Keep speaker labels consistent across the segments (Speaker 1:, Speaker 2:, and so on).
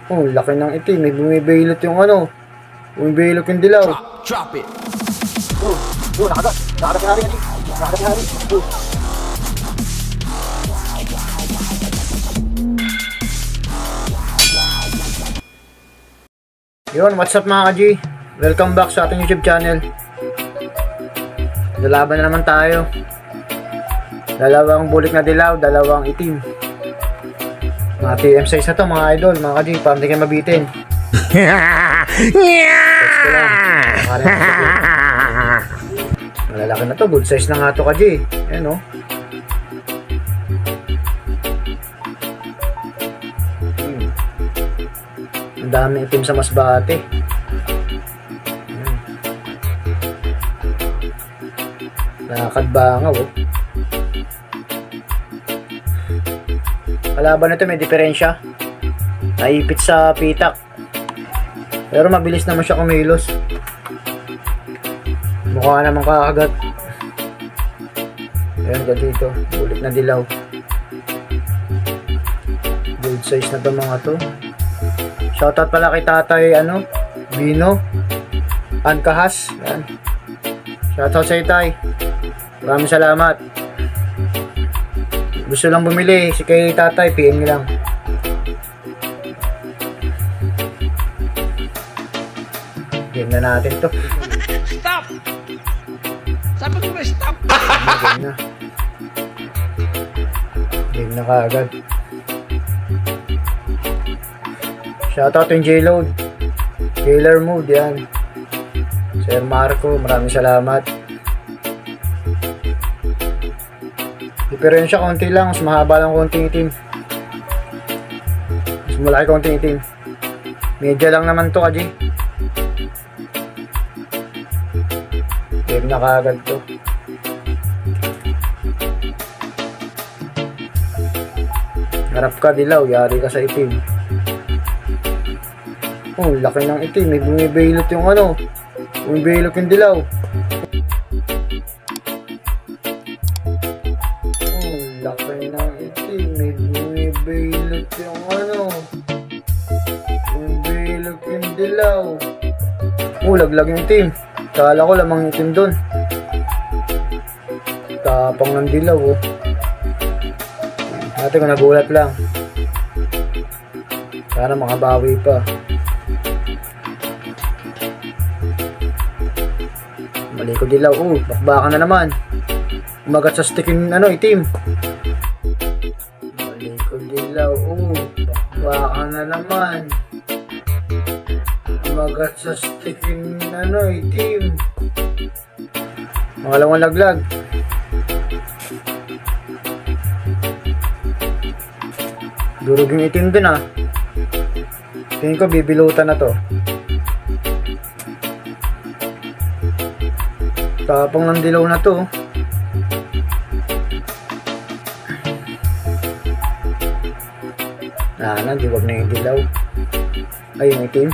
Speaker 1: Oh, laki ng itim. May bumibilot yung ano. Bumibilot yung dilaw.
Speaker 2: Drop it.
Speaker 1: Nakagat. Nakagat na rin. Nakagat na rin. Yun, what's up mga ka-G? Welcome back sa ating YouTube channel. Lalaban na naman tayo. Dalawang bulik na dilaw, dalawang itim. Mga TM size na to mga idol, mga ka-G, para hindi kayo mabitin. Malalaki na to, good size na nga to ka-G. Ayan o. Ang daming itim sa Masbate. Nakakadbangaw oh. Kalaban nito may diferensya. Naipit sa pitak. Pero mabilis naman siya kumilos. Mukha naman kakagat. Ayan ka dito. Bulik na dilaw. Good size na to mga to. Shoutout pala kay tatay Bino Ankahas. Yan. Shoutout sa itay. Maraming salamat. Gusto lang bumili si kay tatay, PM nyo lang. Game na natin to.
Speaker 2: Stop! Sabi ko ba stop?
Speaker 1: Game na. Game na kaagad. Shoutout yung J-Load. Killer Mood, yan. Sir Marco, maraming salamat. Diferensya konti lang, mas mahaba lang konting itim. Mas malaki konting itim. Medya lang naman to ka-G. Game na kaagad to. Harap ka dilaw, yari ka sa itim. Oh, laki ng itim. May bumibilot yung bumibilot yung dilaw. Oh, laki ng itim. May bumibilot yung bumibilot yung dilaw. Oh, laglag yung itim. Kala ko lamang itim dun. Tapang ng dilaw oh. Ate ko nagulat lang. Sana makabawi pa. Mali ko dilaw. Oh, bakbakan na naman. Umagat sa sticking itim. Mali ko dilaw. Oh, bakbakan na naman. Umagat sa sticking itim. Pangalawang laglag. Durog yung itim dun ah. Tingin ko bibilutan na to. Tapang ng dilaw na to. Diwag na yung dilaw. Ay, yung itim.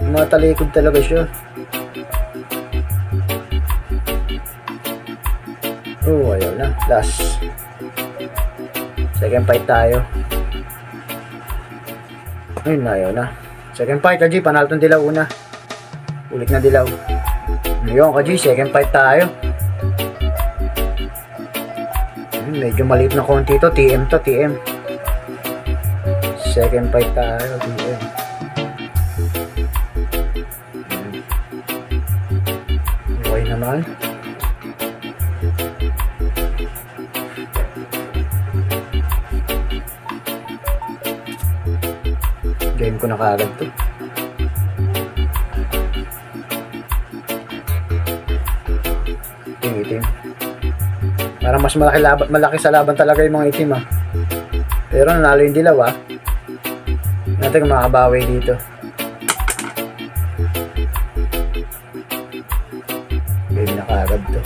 Speaker 1: Matalikod talaga siya. Oh, ayaw na. Last. Second fight tayo. Ayun na, ayaw na. Second fight, Kaji. Panalo tong dilaw una. Ulit na dilaw. Ngayon, Kaji. Second fight tayo. Medyo maliit na konti to. TM to, TM. Second fight tayo. TM. Okay naman. Game ko na kaagad to. Itim. Parang mas malaki sa laban talaga yung mga itim ah. Pero nanalo yung dilaw ah. Natin kung makabawi dito. Game na kaagad to.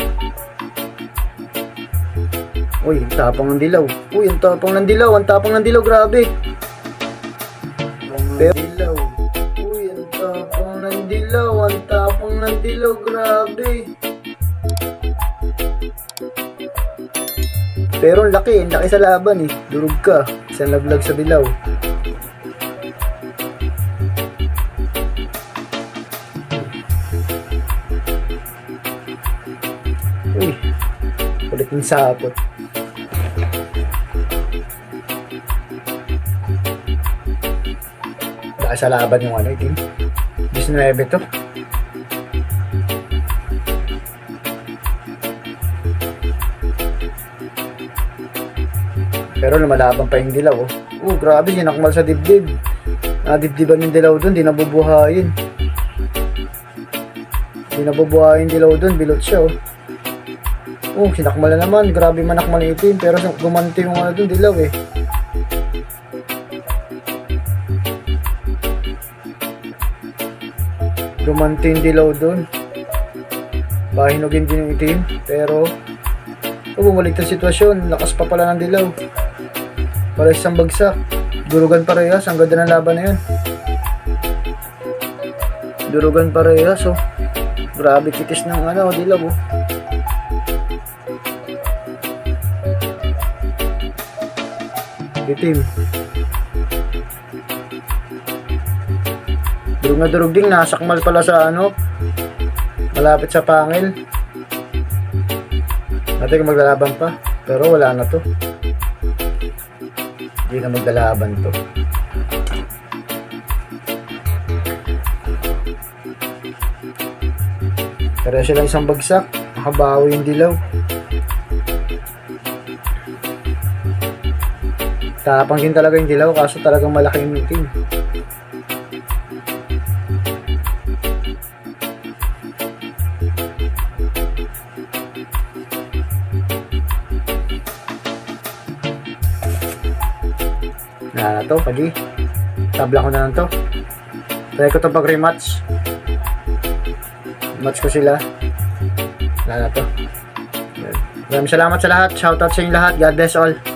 Speaker 1: Uy, ang tapang ng dilaw. Uy, ang tapang ng dilaw. Ang tapang ng dilaw, grabe. Dilaw. Uy, ang tapang ng dilaw. Ang tapang ng dilaw, grabe. Pero ang laki sa laban eh. Durog ka. Isang laglag sa dilaw. Kulit ng sapot. Dahil sa laban yung ano, team. 19 to. Pero lumalaban pa yung dilaw, oh. Grabe, sinakmal sa dibdib. Nadibdiban yung dilaw dun, di nabubuhayin. Di nabubuhayin dilaw dun, bilot siya, oh. Sinakmal na naman, grabe manakmal yung itim. Pero gumanti yung ano dun, dilaw, eh. Gumanti yung dilaw dun. Pahinugin din yung itim. Pero, bumalik na sitwasyon. Lakas pa pala ng dilaw. Para isang bagsak. Durugan parehas. Ang ganda ng laban na yan. Durugan parehas, oh. Grabe kitis ng ano, dilaw, oh. Itim. Durug na durug din. Nasakmal pala sa ano. Malapit sa pangil. Natin kung maglalaban pa. Pero wala na to. Hindi na maglalaban to. Pero silang isang bagsak. Nakabawi yung dilaw. Tapang din talaga yung dilaw. Kaso talagang malaki yung itim. Na to, pagi. Tabla ko na lang to. Try ko to pag rematch. Match ko sila. Wala na to. Maraming salamat sa lahat. Shoutout sa inyo lahat. God bless all.